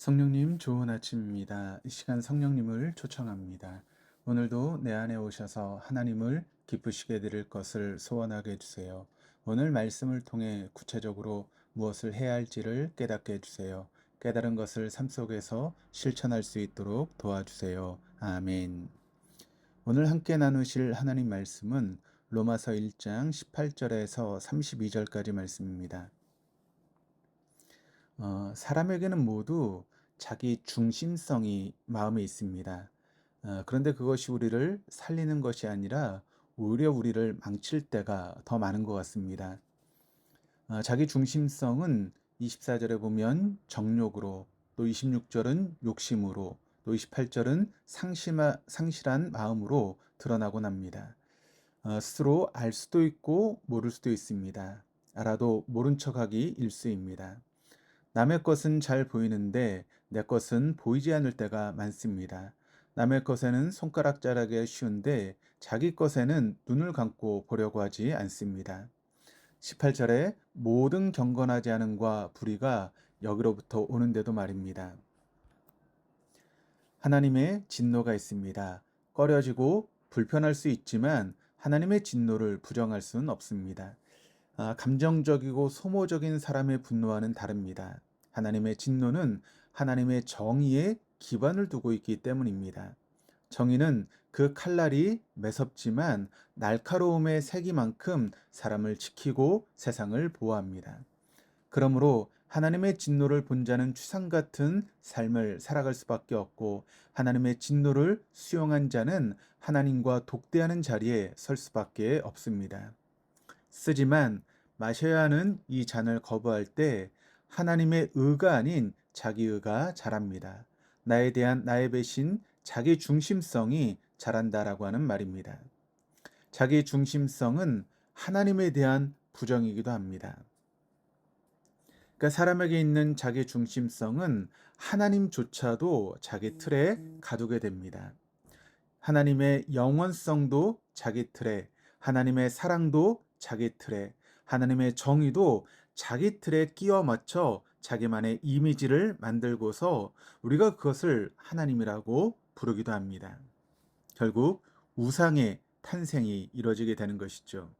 성령님 좋은 아침입니다. 이 시간 성령님을 초청합니다. 오늘도 내 안에 오셔서 하나님을 기쁘시게 드릴 것을 소원하게 해주세요. 오늘 말씀을 통해 구체적으로 무엇을 해야 할지를 깨닫게 해주세요. 깨달은 것을 삶 속에서 실천할 수 있도록 도와주세요. 아멘. 오늘 함께 나누실 하나님 말씀은 로마서 1장 18절에서 32절까지 말씀입니다. 사람에게는 모두 자기 중심성이 마음에 있습니다. 그런데 그것이 우리를 살리는 것이 아니라 오히려 우리를 망칠 때가 더 많은 것 같습니다. 자기 중심성은 24절에 보면 정욕으로, 또 26절은 욕심으로, 또 28절은 상실한 마음으로 드러나곤 합니다. 스스로 알 수도 있고 모를 수도 있습니다. 알아도 모른 척하기 일쑤입니다. 남의 것은 잘 보이는데 내 것은 보이지 않을 때가 많습니다. 남의 것에는 손가락 자르기 쉬운데 자기 것에는 눈을 감고 보려고 하지 않습니다. 18절에 모든 경건하지 않음과 불의가 여기로부터 오는데도 말입니다. 하나님의 진노가 있습니다. 꺼려지고 불편할 수 있지만 하나님의 진노를 부정할 수는 없습니다. 감정적이고 소모적인 사람의 분노와는 다릅니다. 하나님의 진노는 하나님의 정의에 기반을 두고 있기 때문입니다. 정의는 그 칼날이 매섭지만 날카로움의 세기만큼 사람을 지키고 세상을 보호합니다. 그러므로 하나님의 진노를 본 자는 추상 같은 삶을 살아갈 수밖에 없고 하나님의 진노를 수용한 자는 하나님과 독대하는 자리에 설 수밖에 없습니다. 쓰지만 마셔야 하는 이 잔을 거부할 때 하나님의 의가 아닌 자기 의가 자랍니다. 나에 대한 나의 배신, 자기 중심성이 자란다라고 하는 말입니다. 자기 중심성은 하나님에 대한 부정이기도 합니다. 그러니까 사람에게 있는 자기 중심성은 하나님조차도 자기 틀에 가두게 됩니다. 하나님의 영원성도 자기 틀에, 하나님의 사랑도 자기 틀에, 하나님의 정의도 자기 틀에 끼워 맞춰 자기만의 이미지를 만들고서 우리가 그것을 하나님이라고 부르기도 합니다. 결국 우상의 탄생이 이루어지게 되는 것이죠.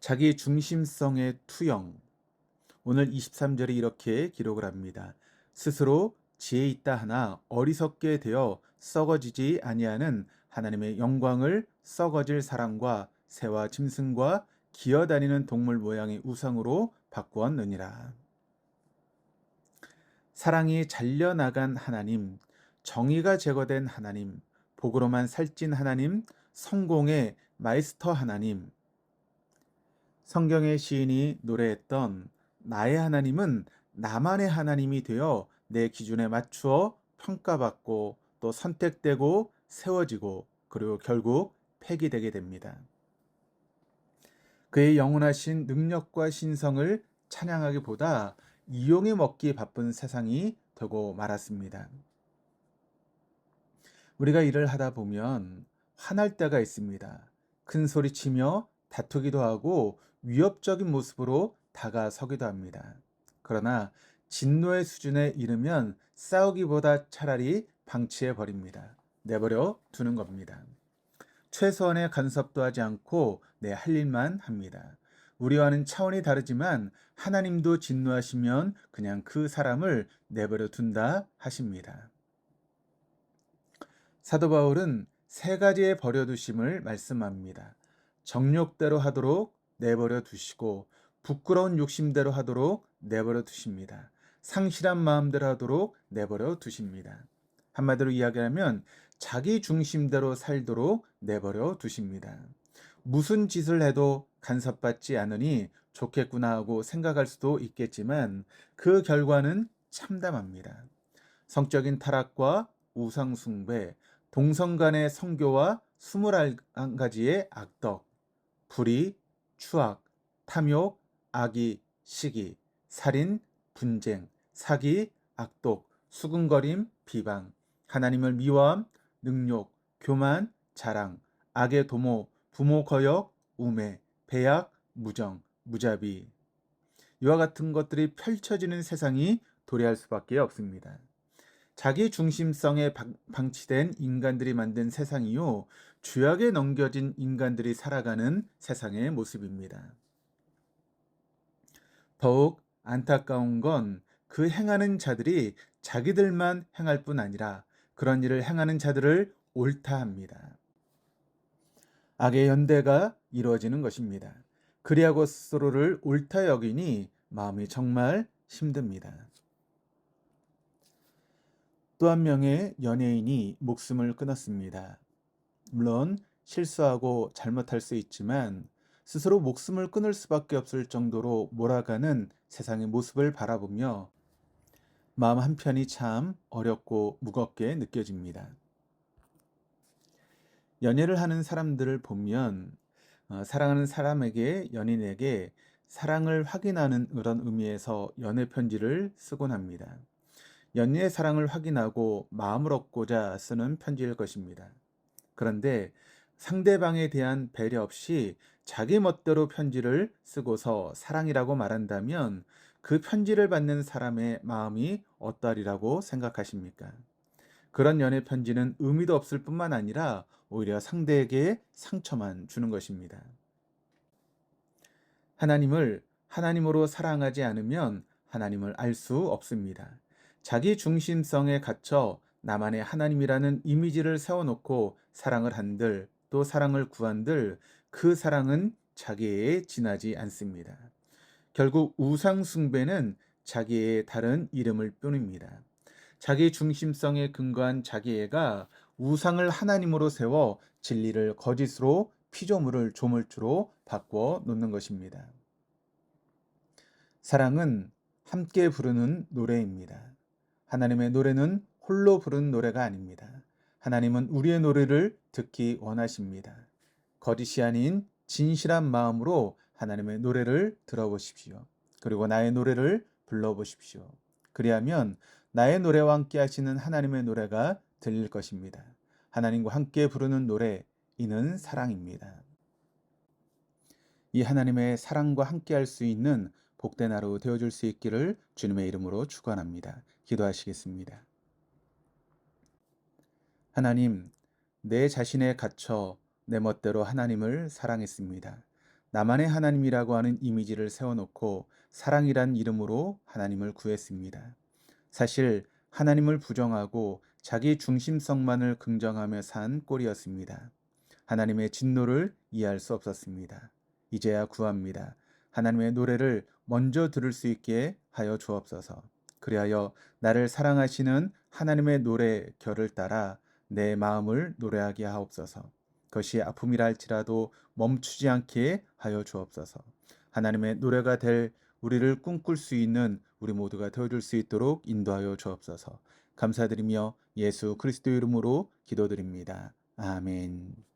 자기 중심성의 투영. 오늘 23절이 이렇게 기록을 합니다. 스스로 지혜 있다 하나 어리석게 되어 썩어지지 아니하는 하나님의 영광을 썩어질 사람과 새와 짐승과 기어다니는 동물 모양의 우상으로 바꾸었느니라. 사랑이 잘려나간 하나님, 정의가 제거된 하나님, 복으로만 살찐 하나님, 성공의 마이스터 하나님. 성경의 시인이 노래했던 나의 하나님은 나만의 하나님이 되어 내 기준에 맞추어 평가받고 또 선택되고 세워지고 그리고 결국 폐기되게 됩니다. 그의 영원하신 능력과 신성을 찬양하기보다 이용해 먹기 바쁜 세상이 되고 말았습니다. 우리가 일을 하다 보면 화날 때가 있습니다. 큰 소리치며 다투기도 하고 위협적인 모습으로 다가서기도 합니다. 그러나 진노의 수준에 이르면 싸우기보다 차라리 방치해 버립니다. 내버려 두는 겁니다. 최소한의 간섭도 하지 않고 내 할 일만 합니다. 우리와는 차원이 다르지만 하나님도 진노하시면 그냥 그 사람을 내버려 둔다 하십니다. 사도 바울은 세 가지의 버려두심을 말씀합니다. 정욕대로 하도록 내버려 두시고 부끄러운 욕심대로 하도록 내버려 두십니다. 상실한 마음대로 하도록 내버려 두십니다. 한마디로 이야기하면 자기 중심대로 살도록 내버려 두십니다. 무슨 짓을 해도 간섭받지 않으니 좋겠구나 하고 생각할 수도 있겠지만 그 결과는 참담합니다. 성적인 타락과 우상숭배, 동성 간의 성교와 21가지의 악덕, 불의, 추악, 탐욕, 악의, 시기, 살인, 분쟁, 사기, 악독, 수군거림, 비방, 하나님을 미워함, 능욕, 교만, 자랑, 악의 도모, 부모 거역, 우매, 배약, 무정, 무자비. 이와 같은 것들이 펼쳐지는 세상이 도래할 수밖에 없습니다. 자기 중심성에 방치된 인간들이 만든 세상이요, 죄악에 넘겨진 인간들이 살아가는 세상의 모습입니다. 더욱 안타까운 건 그 행하는 자들이 자기들만 행할 뿐 아니라 그런 일을 행하는 자들을 옳다 합니다. 악의 연대가 이루어지는 것입니다. 그리하고 스스로를 옳다 여기니 마음이 정말 힘듭니다. 또 한 명의 연예인이 목숨을 끊었습니다. 물론 실수하고 잘못할 수 있지만 스스로 목숨을 끊을 수밖에 없을 정도로 몰아가는 세상의 모습을 바라보며 마음 한편이 참 어렵고 무겁게 느껴집니다. 연애를 하는 사람들을 보면 사랑하는 사람에게, 연인에게 사랑을 확인하는 그런 의미에서 연애 편지를 쓰곤 합니다. 연인의 사랑을 확인하고 마음을 얻고자 쓰는 편지일 것입니다. 그런데 상대방에 대한 배려 없이 자기 멋대로 편지를 쓰고서 사랑이라고 말한다면 그 편지를 받는 사람의 마음이 어떠리라고 생각하십니까? 그런 연애 편지는 의미도 없을 뿐만 아니라 오히려 상대에게 상처만 주는 것입니다. 하나님을 하나님으로 사랑하지 않으면 하나님을 알 수 없습니다. 자기 중심성에 갇혀 나만의 하나님이라는 이미지를 세워놓고 사랑을 한들, 또 사랑을 구한들, 그 사랑은 자기에 지나지 않습니다. 결국 우상숭배는 자기의 다른 이름일 뿐입니다. 자기 중심성에 근거한 자기애가 우상을 하나님으로 세워 진리를 거짓으로, 피조물을 조물주로 바꿔 놓는 것입니다. 사랑은 함께 부르는 노래입니다. 하나님의 노래는 홀로 부르는 노래가 아닙니다. 하나님은 우리의 노래를 듣기 원하십니다. 거짓이 아닌 진실한 마음으로 하나님의 노래를 들어보십시오. 그리고 나의 노래를 불러보십시오. 그리하면 나의 노래와 함께 하시는 하나님의 노래가 들릴 것입니다. 하나님과 함께 부르는 노래, 이는 사랑입니다. 이 하나님의 사랑과 함께 할 수 있는 복된 하루 되어줄 수 있기를 주님의 이름으로 축원합니다. 기도하시겠습니다. 하나님, 내 자신에 갇혀 내 멋대로 하나님을 사랑했습니다. 나만의 하나님이라고 하는 이미지를 세워놓고 사랑이란 이름으로 하나님을 구했습니다. 사실 하나님을 부정하고 자기 중심성만을 긍정하며 산 꼴이었습니다. 하나님의 진노를 이해할 수 없었습니다. 이제야 구합니다. 하나님의 노래를 먼저 들을 수 있게 하여 주옵소서. 그리하여 나를 사랑하시는 하나님의 노래 결을 따라 내 마음을 노래하게 하옵소서. 그것이 아픔이라 할지라도 멈추지 않게 하여 주옵소서. 하나님의 노래가 될 우리를 꿈꿀 수 있는 우리 모두가 되어줄 수 있도록 인도하여 주옵소서. 감사드리며 예수 그리스도 이름으로 기도드립니다. 아멘.